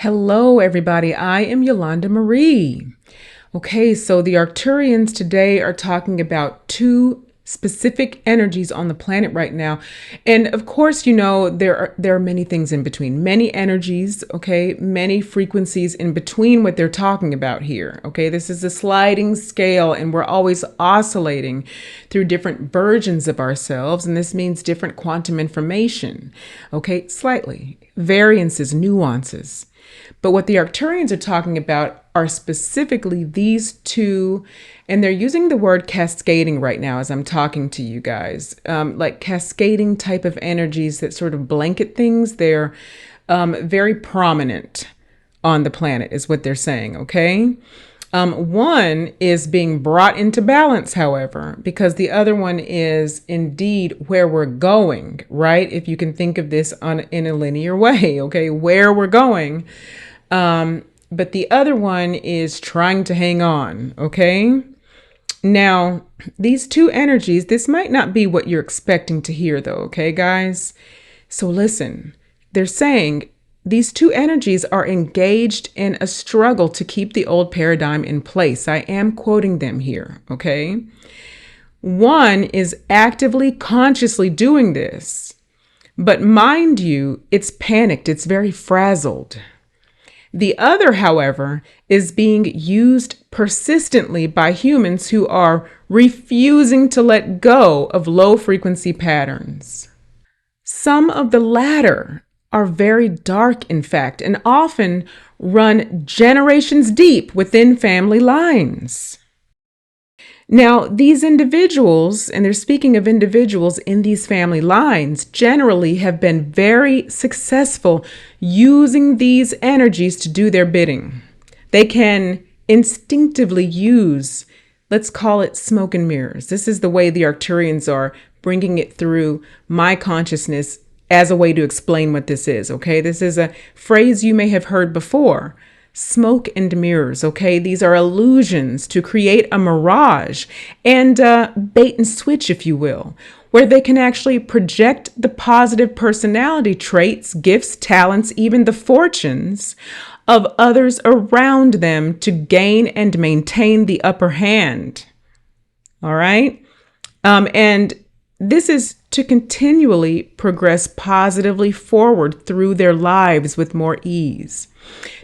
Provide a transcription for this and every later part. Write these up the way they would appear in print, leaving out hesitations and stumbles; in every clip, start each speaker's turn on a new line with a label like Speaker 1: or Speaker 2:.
Speaker 1: Hello, everybody. I am Yolanda Marie. Okay, so the Arcturians today are talking about two specific energies on the planet right now. And of course, there are many things in between, many energies, okay, many frequencies in between what they're talking about here. Okay, this is a sliding scale and we're always oscillating through different versions of ourselves. And this means different quantum information. Okay, slightly variances, nuances. But what the Arcturians are talking about are specifically these two, and they're using the word cascading right now as I'm talking to you guys, like cascading type of energies that sort of blanket things. They're very prominent on the planet is what they're saying, okay? One is being brought into balance, however, because the other one is indeed where we're going, right? If you can think of this in a linear way, okay, where we're going. But the other one is trying to hang on, okay? Now, these two energies, this might not be what you're expecting to hear though, okay, guys? So listen, they're saying these two energies are engaged in a struggle to keep the old paradigm in place. I am quoting them here, okay? One is actively, consciously doing this, but mind you, it's panicked, it's very frazzled. The other, however, is being used persistently by humans who are refusing to let go of low frequency patterns. Some of the latter are very dark, in fact, and often run generations deep within family lines. Now, these individuals, and they're speaking of individuals in these family lines, generally have been very successful using these energies to do their bidding. They can instinctively use, let's call it smoke and mirrors. This is the way the Arcturians are bringing it through my consciousness as a way to explain what this is, okay? This is a phrase you may have heard before. Smoke and mirrors, okay? These are illusions to create a mirage and bait and switch, if you will, where they can actually project the positive personality traits, gifts, talents, even the fortunes of others around them to gain and maintain the upper hand. All right? And this is to continually progress positively forward through their lives with more ease.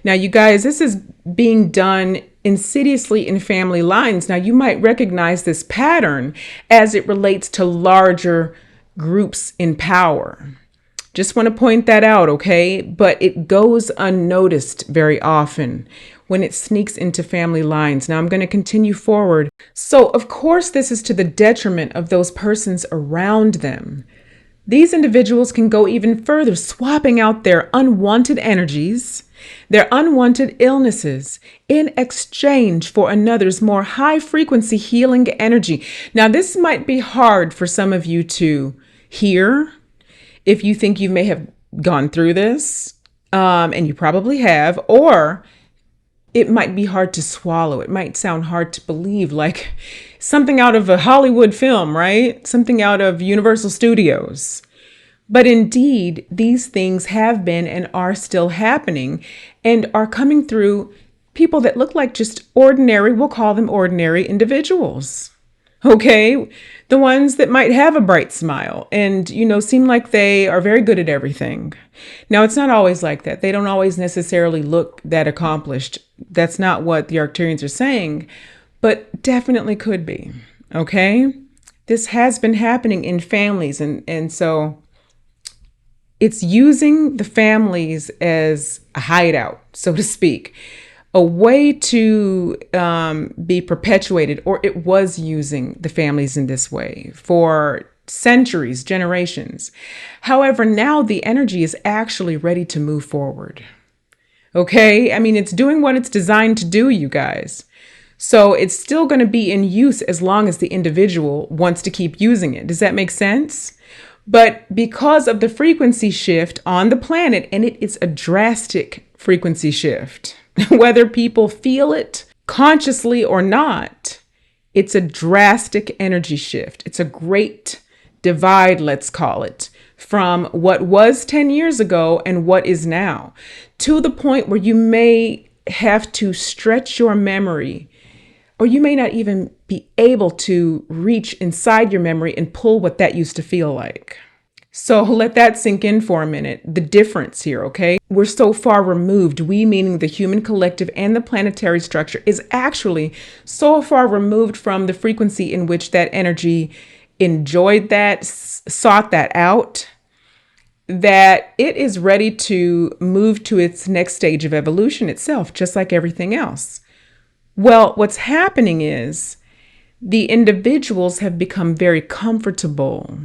Speaker 1: Now, you guys, this is being done insidiously in family lines. Now, you might recognize this pattern as it relates to larger groups in power. Just want to point that out, okay? But it goes unnoticed very often when it sneaks into family lines. Now, I'm going to continue forward. So, of course, this is to the detriment of those persons around them. These individuals can go even further, swapping out their unwanted energies, their unwanted illnesses in exchange for another's more high frequency healing energy. Now, this might be hard for some of you to hear if you think you may have gone through this, and you probably have, or it might be hard to swallow. It might sound hard to believe, like something out of a Hollywood film, right? Something out of Universal Studios. But indeed, these things have been and are still happening and are coming through people that look like just ordinary, we'll call them ordinary individuals. Okay? The ones that might have a bright smile and, seem like they are very good at everything. Now, it's not always like that. They don't always necessarily look that accomplished. That's not what the Arcturians are saying, but definitely could be. Okay? This has been happening in families. And so it's using the families as a hideout, so to speak, a way to be perpetuated, or it was using the families in this way for centuries, generations. However, now the energy is actually ready to move forward. Okay? I mean, it's doing what it's designed to do, you guys. So it's still going to be in use as long as the individual wants to keep using it. Does that make sense? But because of the frequency shift on the planet, and it is a drastic frequency shift, whether people feel it consciously or not, it's a drastic energy shift. It's a great divide, let's call it, from what was 10 years ago and what is now. to the point where you may have to stretch your memory, or you may not even be able to reach inside your memory and pull what that used to feel like. So let that sink in for a minute, the difference here, okay? We're so far removed, we meaning the human collective and the planetary structure is actually so far removed from the frequency in which that energy enjoyed that, sought that out, that it is ready to move to its next stage of evolution itself, just like everything else. Well, what's happening is the individuals have become very comfortable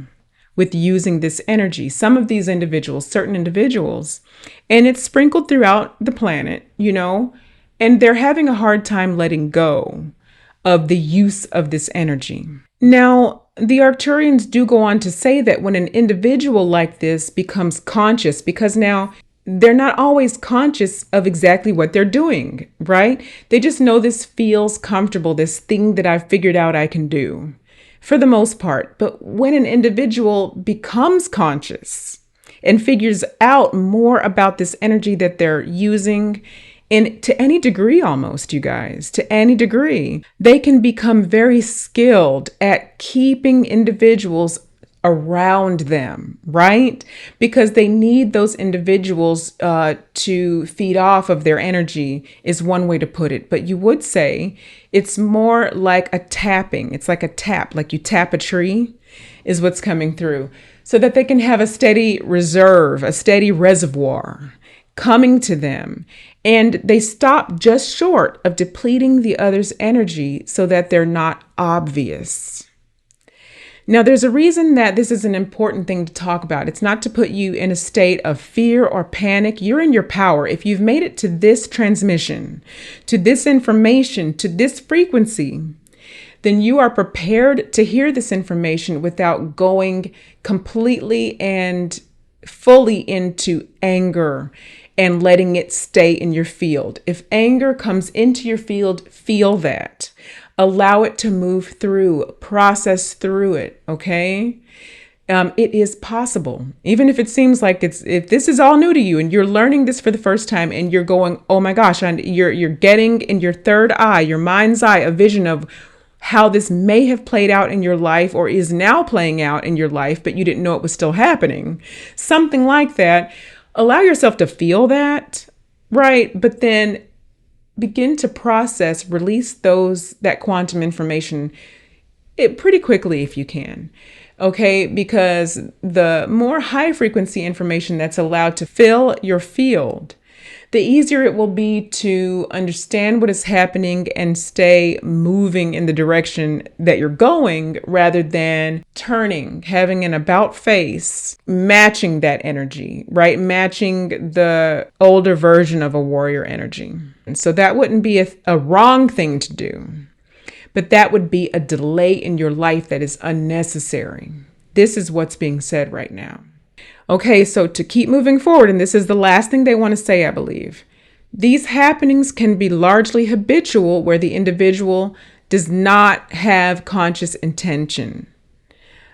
Speaker 1: with using this energy. Some of these individuals, certain individuals, and it's sprinkled throughout the planet, and they're having a hard time letting go of the use of this energy. Now, the Arcturians do go on to say that when an individual like this becomes conscious, because now they're not always conscious of exactly what they're doing, right? They just know this feels comfortable, this thing that I've figured out I can do, for the most part. But when an individual becomes conscious and figures out more about this energy that they're using, and to any degree, almost, you guys, to any degree, they can become very skilled at keeping individuals around them, right? Because they need those individuals to feed off of their energy, is one way to put it. But you would say it's more like a tapping. It's like a tap, like you tap a tree is what's coming through, so that they can have a steady reserve, a steady reservoir coming to them. And they stop just short of depleting the other's energy so that they're not obvious. Now, there's a reason that this is an important thing to talk about. It's not to put you in a state of fear or panic. You're in your power. If you've made it to this transmission, to this information, to this frequency, then you are prepared to hear this information without going completely and fully into anger and letting it stay in your field. If anger comes into your field, feel that. Allow it to move through, process through it, okay? It is possible. Even if it seems like if this is all new to you and you're learning this for the first time and you're going, oh my gosh, and you're getting in your third eye, your mind's eye, a vision of how this may have played out in your life or is now playing out in your life, but you didn't know it was still happening. Something like that. Allow yourself to feel that, right? But then begin to process, release that quantum information pretty quickly if you can. Okay, because the more high frequency information that's allowed to fill your field, the easier it will be to understand what is happening and stay moving in the direction that you're going, rather than turning, having an about face, matching that energy, right? Matching the older version of a warrior energy. And so that wouldn't be a wrong thing to do, but that would be a delay in your life that is unnecessary. This is what's being said right now. Okay, so to keep moving forward, and this is the last thing they want to say, I believe, these happenings can be largely habitual where the individual does not have conscious intention.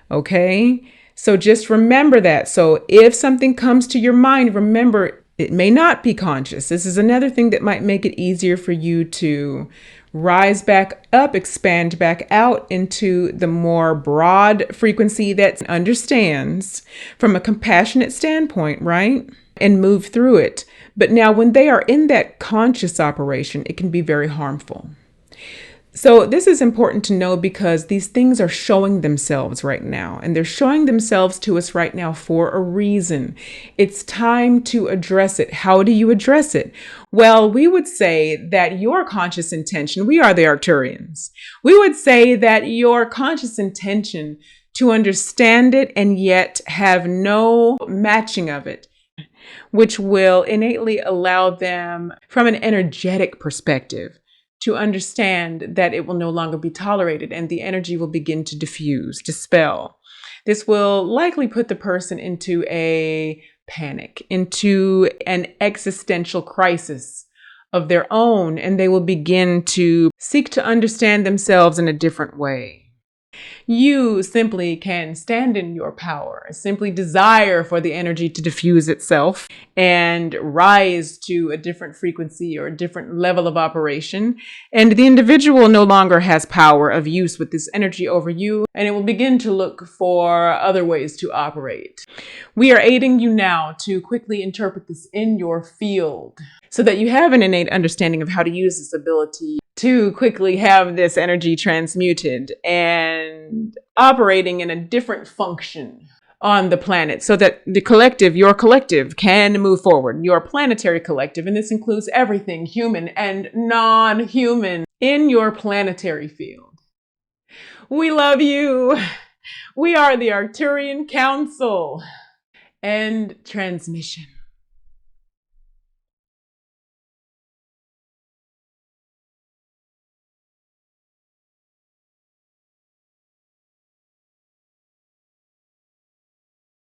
Speaker 1: Okay, so just remember that. So if something comes to your mind, remember it may not be conscious. This is another thing that might make it easier for you to rise back up, expand back out into the more broad frequency that understands from a compassionate standpoint, right? And move through it. But now when they are in that conscious operation, it can be very harmful. So this is important to know because these things are showing themselves right now, and they're showing themselves to us right now for a reason. It's time to address it. How do you address it? Well, we would say that your conscious intention, we are the Arcturians. We would say that your conscious intention to understand it and yet have no matching of it, which will innately allow them from an energetic perspective to understand that it will no longer be tolerated and the energy will begin to diffuse, dispel. This will likely put the person into a panic, into an existential crisis of their own, and they will begin to seek to understand themselves in a different way. You simply can stand in your power, simply desire for the energy to diffuse itself and rise to a different frequency or a different level of operation. And the individual no longer has power of use with this energy over you, and it will begin to look for other ways to operate. We are aiding you now to quickly interpret this in your field so that you have an innate understanding of how to use this ability to quickly have this energy transmuted and operating in a different function on the planet so that the collective, your collective, can move forward. Your planetary collective, and this includes everything human and non-human in your planetary field. We love you. We are the Arcturian Council. End transmission.